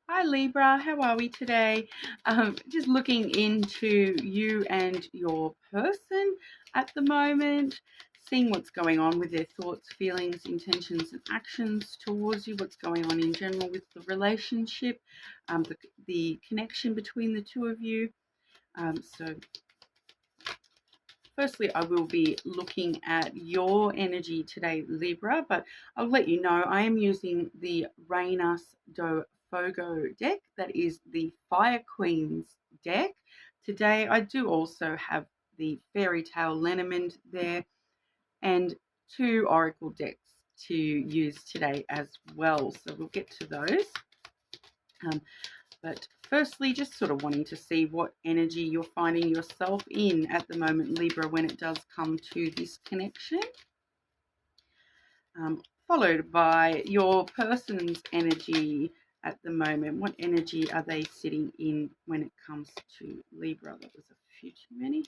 Hi Libra, how are we today? Just looking into you and your person at the moment, seeing what's going on with their thoughts, feelings, intentions, and actions towards you, what's going on in general with the relationship, the connection between the two of you. So firstly, I will be looking at your energy today, Libra, but I'll let you know I am using the Rainas do Fogo deck. That is the Fire Queen's deck. Today, I do also have the Fairy Tale Lenormand there and two Oracle decks to use today as well. So we'll get to those. But firstly, just sort of wanting to see what energy you're finding yourself in at the moment, Libra, when it does come to this connection. Followed by your person's energy at the moment. What energy are they sitting in when it comes to Libra? That was a few too many.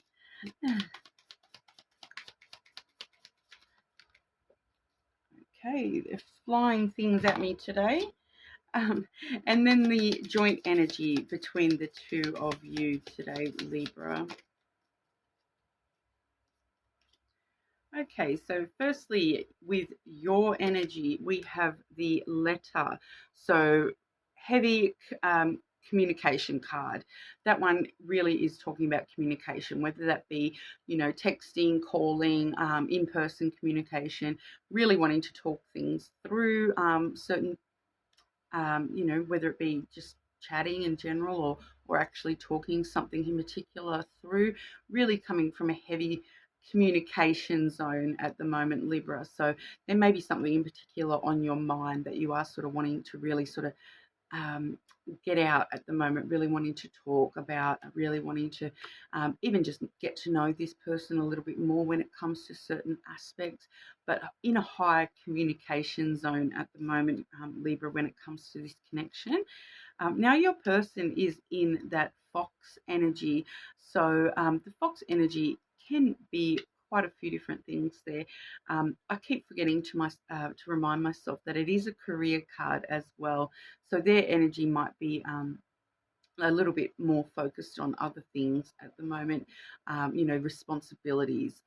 Okay, they're flying things at me today. And then the joint energy between the two of you today, Libra. Okay, so firstly, with your energy, we have the letter. So heavy communication card. That one really is talking about communication, whether that be, texting, calling, in-person communication, really wanting to talk things through, certain, whether it be just chatting in general or actually talking something in particular through, really coming from a heavy communication zone at the moment, Libra. So there may be something in particular on your mind that you are sort of wanting to really sort of get out at the moment, really wanting to talk about, really wanting to even just get to know this person a little bit more when it comes to certain aspects, but in a higher communication zone at the moment, Libra, when it comes to this connection. Now your person is in that fox energy. So the fox energy can be quite a few different things there. I keep forgetting to remind myself that it is a career card as well. So their energy might be a little bit more focused on other things at the moment, responsibilities.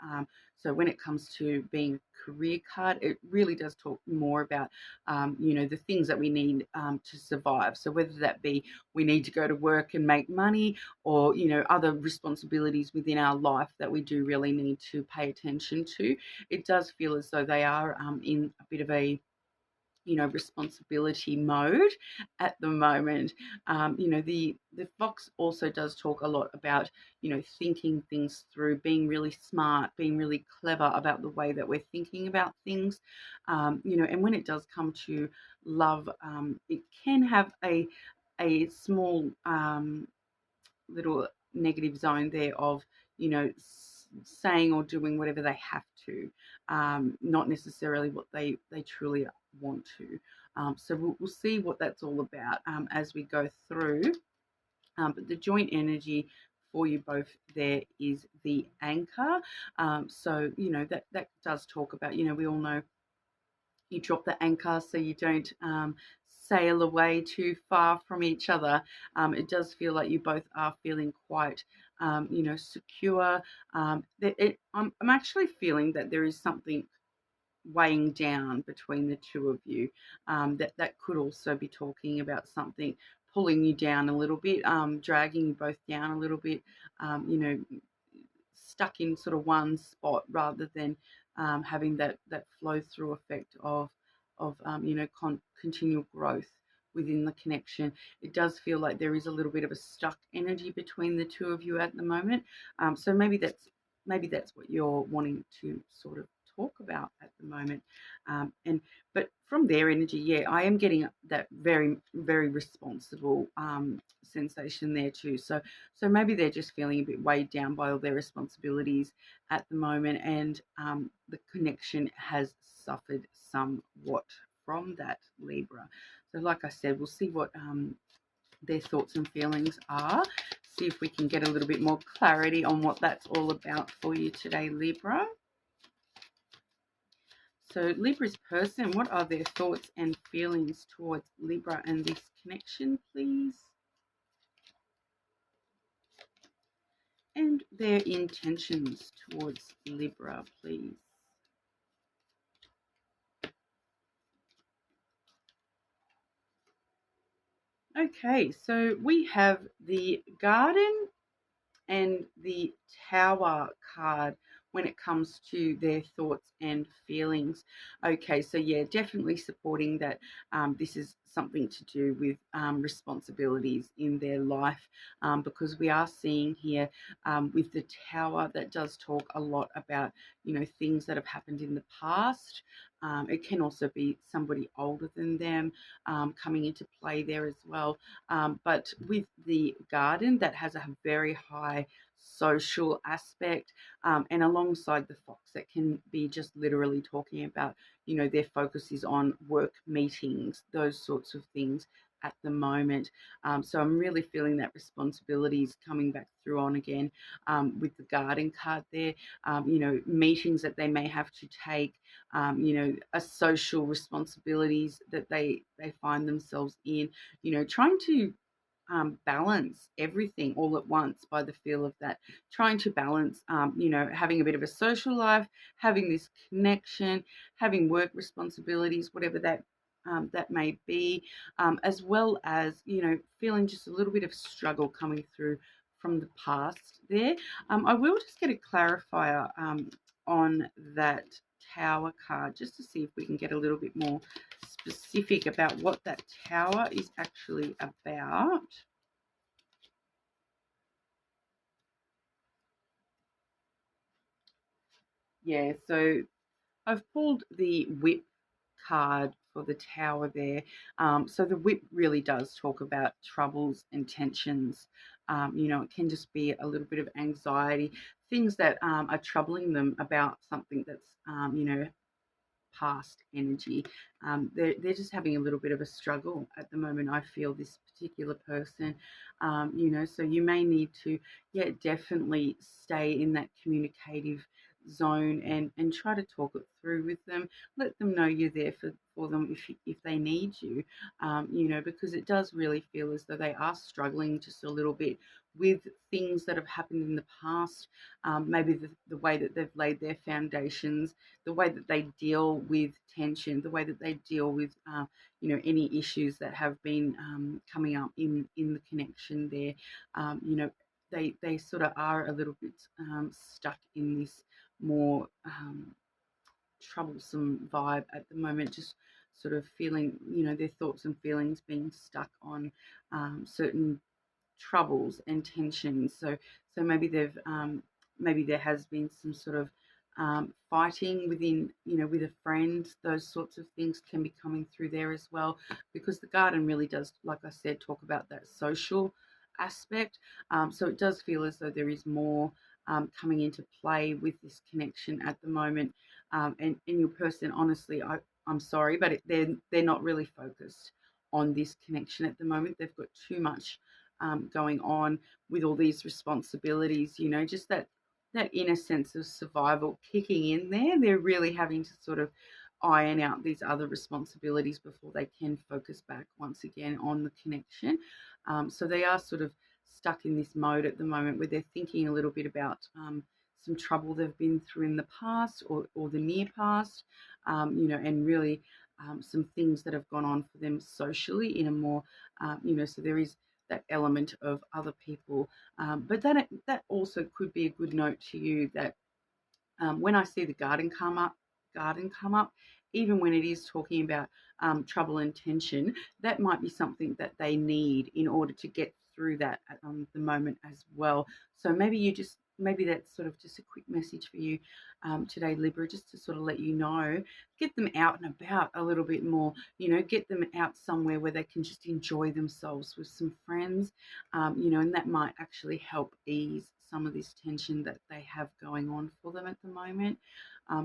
So when it comes to being a career card, it really does talk more about, the things that we need to survive. So whether that be we need to go to work and make money, or, other responsibilities within our life that we do really need to pay attention to, it does feel as though they are in a bit of a responsibility mode at the moment. The fox also does talk a lot about, thinking things through, being really smart, being really clever about the way that we're thinking about things. And when it does come to love, it can have a small little negative zone there of, saying or doing whatever they have to, not necessarily what they truly want to. So we'll see what that's all about as we go through. But the joint energy for you both there is the anchor. So, that does talk about, we all know you drop the anchor so you don't sail away too far from each other. It does feel like you both are feeling quite, secure. I'm actually feeling that there is something weighing down between the two of you. That could also be talking about something pulling you down a little bit, dragging you both down a little bit, stuck in sort of one spot rather than having that flow through effect of continual growth within the connection. It does feel like there is a little bit of a stuck energy between the two of you at the moment. So maybe that's what you're wanting to sort of talk about at the moment. But from their energy, yeah, I am getting that very, very responsible sensation there too. So maybe they're just feeling a bit weighed down by all their responsibilities at the moment, and the connection has suffered somewhat from that, Libra. So like I said, we'll see what their thoughts and feelings are. See if we can get a little bit more clarity on what that's all about for you today, Libra. So Libra's person, what are their thoughts and feelings towards Libra and this connection, please? And their intentions towards Libra, please. Okay, so we have the Garden and the Tower card when it comes to their thoughts and feelings. Okay, so yeah, definitely supporting that this is something to do with responsibilities in their life, because we are seeing here with the Tower that does talk a lot about, you know, things that have happened in the past. It can also be somebody older than them coming into play there as well. But with the Garden, that has a very high social aspect, and alongside the fox, that can be just literally talking about, you know, their focus is on work meetings, those sorts of things at the moment. So I'm really feeling that responsibility is coming back through on again with the Garden card there. You know, meetings that they may have to take, you know, a social responsibilities that they find themselves in, you know, trying to balance everything all at once by the feel of that, trying to balance, you know, having a bit of a social life, having this connection, having work responsibilities, whatever that may be, as well as, you know, feeling just a little bit of struggle coming through from the past there. I will just get a clarifier on that Tower card just to see if we can get a little bit more specific about what that Tower is actually about. Yeah, so I've pulled the Whip card for the Tower there. So the Whip really does talk about troubles and tensions. You know, it can just be a little bit of anxiety, things that are troubling them about something that's, you know, past energy. They're just having a little bit of a struggle at the moment. I feel this particular person, you know, so you may need to, yeah, definitely stay in that communicative zone and try to talk it through with them. Let them know you're there for them if they need you, you know, because it does really feel as though they are struggling just a little bit with things that have happened in the past, maybe the way that they've laid their foundations, the way that they deal with tension, the way that they deal with, you know, any issues that have been coming up in the connection there. You know, they sort of are a little bit stuck in this more troublesome vibe at the moment, just sort of feeling, you know, their thoughts and feelings being stuck on certain troubles and tensions. So maybe they've maybe there has been some sort of fighting within, you know, with a friend. Those sorts of things can be coming through there as well, because the Garden really does, like I said, talk about that social aspect. So it does feel as though there is more coming into play with this connection at the moment. And your person, honestly, I'm sorry, but they're not really focused on this connection at the moment. They've got too much going on with all these responsibilities, you know, just that inner sense of survival kicking in there. They're really having to sort of iron out these other responsibilities before they can focus back once again on the connection. So they are sort of stuck in this mode at the moment where they're thinking a little bit about some trouble they've been through in the past or the near past, you know, and really some things that have gone on for them socially in a more, you know, so there is that element of other people. But that also could be a good note to you that when I see the garden come up, even when it is talking about trouble and tension, that might be something that they need in order to get through that at the moment as well. So maybe that's sort of just a quick message for you today, Libra, just to sort of let you know, get them out and about a little bit more. You know, get them out somewhere where they can just enjoy themselves with some friends, you know, and that might actually help ease some of this tension that they have going on for them at the moment.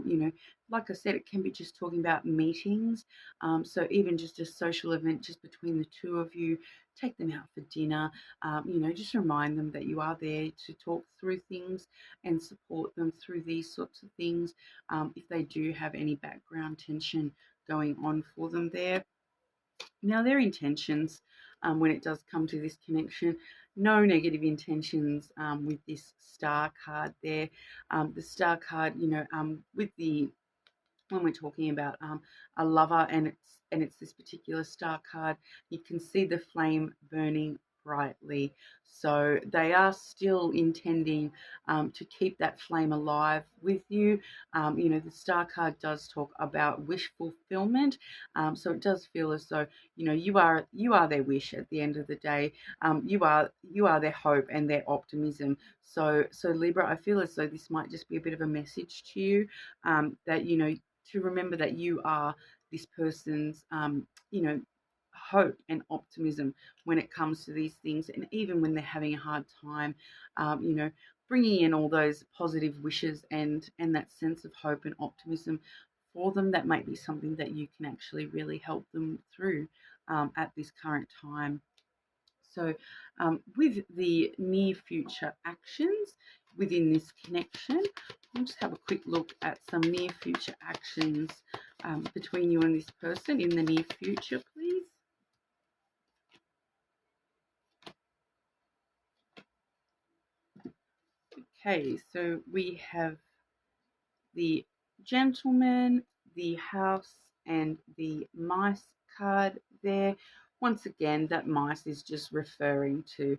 You know, like I said, it can be just talking about meetings. So even just a social event just between the two of you, take them out for dinner. You know, just remind them that you are there to talk through things and support them through these sorts of things. If they do have any background tension going on for them there. Now, their intentions, when it does come to this connection, no negative intentions with this star card there. The star card, you know, with the when we're talking about a lover and it's this particular star card, you can see the flame burning brightly. So they are still intending to keep that flame alive with you. You know, the star card does talk about wish fulfillment. So it does feel as though, you know, you are their wish at the end of the day. You are their hope and their optimism. So Libra, I feel as though this might just be a bit of a message to you, that, you know, to remember that you are this person's, you know, hope and optimism when it comes to these things. And even when they're having a hard time, you know, bringing in all those positive wishes and that sense of hope and optimism for them, that might be something that you can actually really help them through at this current time. So, with the near future actions within this connection, we'll just have a quick look at some near future actions between you and this person in the near future, please. Okay, so we have the gentleman, the house, and the mice card there. Once again, that mice is just referring to,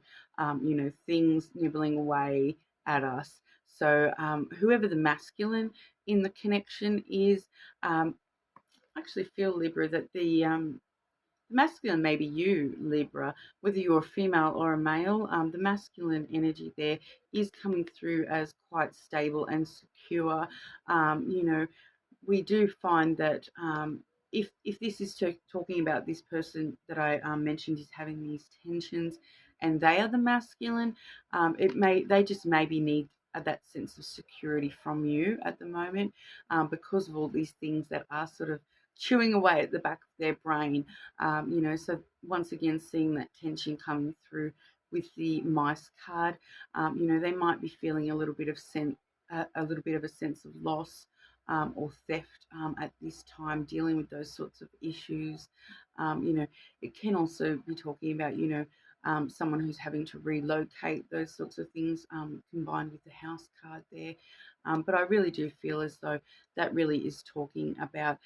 you know, things nibbling away at us. So whoever the masculine in the connection is, I actually feel, Libra, that the masculine may be you, Libra, whether you're a female or a male. The masculine energy there is coming through as quite stable and secure. You know, we do find that if this is talking about this person that I mentioned is having these tensions, and they are the masculine, they just maybe need that sense of security from you at the moment, because of all these things that are sort of chewing away at the back of their brain. You know, so once again, seeing that tension coming through with the mice card, you know, they might be feeling a little bit of a sense of loss, or theft at this time, dealing with those sorts of issues. You know, it can also be talking about, you know, someone who's having to relocate, those sorts of things, combined with the house card there. But I really do feel as though that really is talking about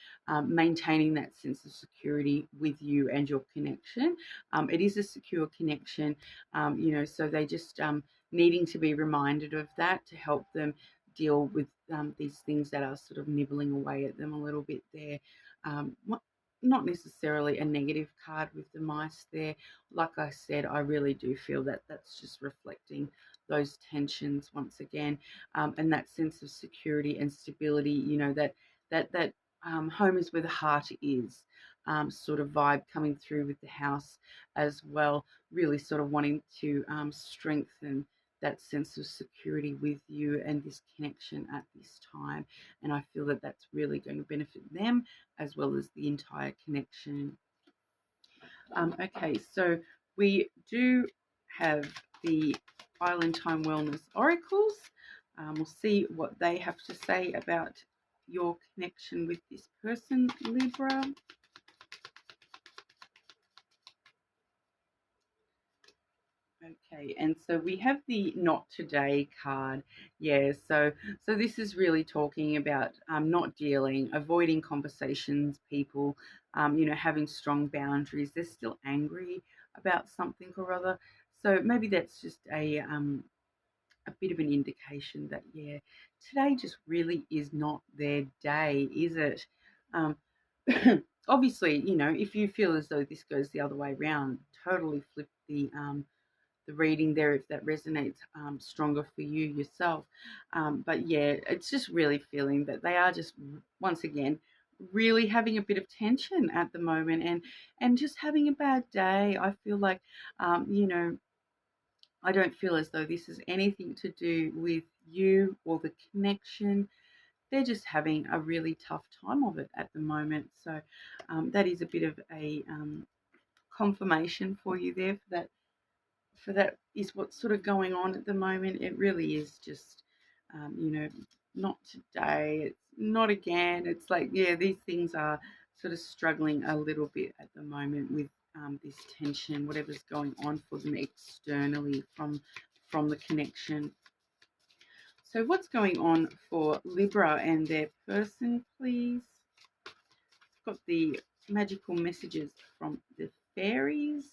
maintaining that sense of security with you and your connection. It is a secure connection, you know, so they just needing to be reminded of that to help them deal with these things that are sort of nibbling away at them a little bit there. Not necessarily a negative card with the mice there. Like I said, I really do feel that that's just reflecting those tensions once again, and that sense of security and stability. You know, that home is where the heart is. Sort of vibe coming through with the house as well. Really sort of wanting to strengthen that sense of security with you and this connection at this time. And I feel that that's really going to benefit them as well as the entire connection. Okay, so we do have the Island Time Wellness Oracles. We'll see what they have to say about your connection with this person, Libra. Okay, and so we have the not today card. Yeah, so this is really talking about not dealing, avoiding conversations, people, you know, having strong boundaries. They're still angry about something or other. So maybe that's just a bit of an indication that, yeah, today just really is not their day, is it? Um, Obviously, you know, if you feel as though this goes the other way around, totally flip the reading there if that resonates stronger for you yourself. But yeah, it's just really feeling that they are just, once again, really having a bit of tension at the moment, and just having a bad day. I feel like, you know, I don't feel as though this is anything to do with you or the connection. they're just having a really tough time of it at the moment. So that is a bit of a confirmation for you there for that is what's sort of going on at the moment. It really is just, not today. It's not again. It's like, yeah, these things are sort of struggling a little bit at the moment with this tension, whatever's going on for them externally from the connection. So what's going on for Libra and their person, please? Got the magical messages from the fairies.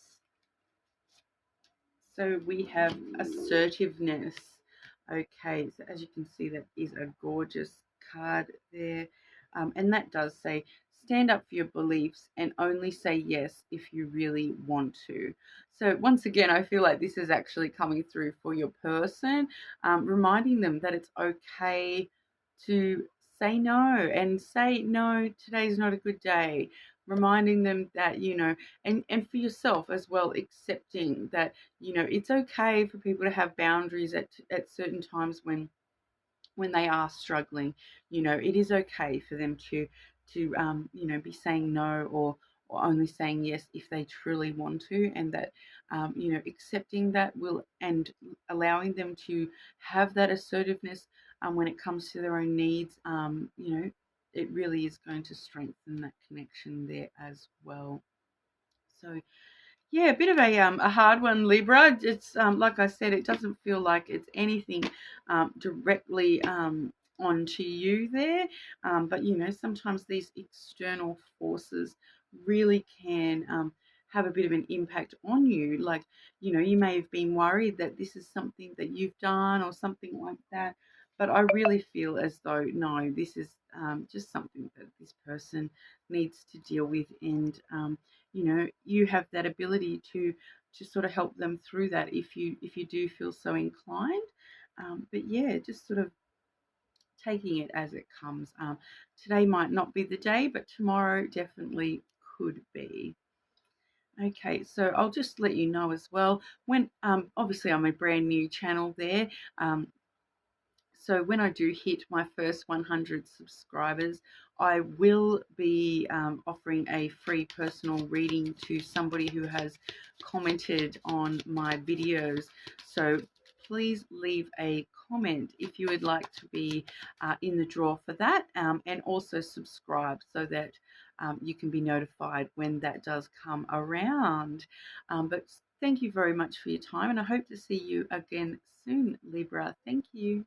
So we have assertiveness. Okay, so as you can see, that is a gorgeous card there. And that does say, stand up for your beliefs and only say yes if you really want to. So once again, I feel like this is actually coming through for your person, reminding them that it's okay to say no and say, no, today's not a good day. Reminding them that, and for yourself as well, accepting that, it's okay for people to have boundaries at certain times when they are struggling. It is okay for them to be saying no or only saying yes if they truly want to, and that accepting that will and allowing them to have that assertiveness when it comes to their own needs. It really is going to strengthen that connection there as well. So yeah, a bit of a hard one, Libra. It's like I said, it doesn't feel like it's anything directly onto you there, but sometimes these external forces really can have a bit of an impact on you. Like, you may have been worried that this is something that you've done or something like that, but I really feel as though no, this is just something that this person needs to deal with, and you have that ability to sort of help them through that if you do feel so inclined. But yeah, just sort of taking it as it comes. Today might not be the day, but tomorrow definitely could be. Okay, so I'll just let you know as well, when obviously I'm a brand new channel there. So when I do hit my first 100 subscribers, I will be offering a free personal reading to somebody who has commented on my videos. So please leave a comment if you would like to be in the draw for that, and also subscribe so that you can be notified when that does come around. But thank you very much for your time, and I hope to see you again soon, Libra. Thank you.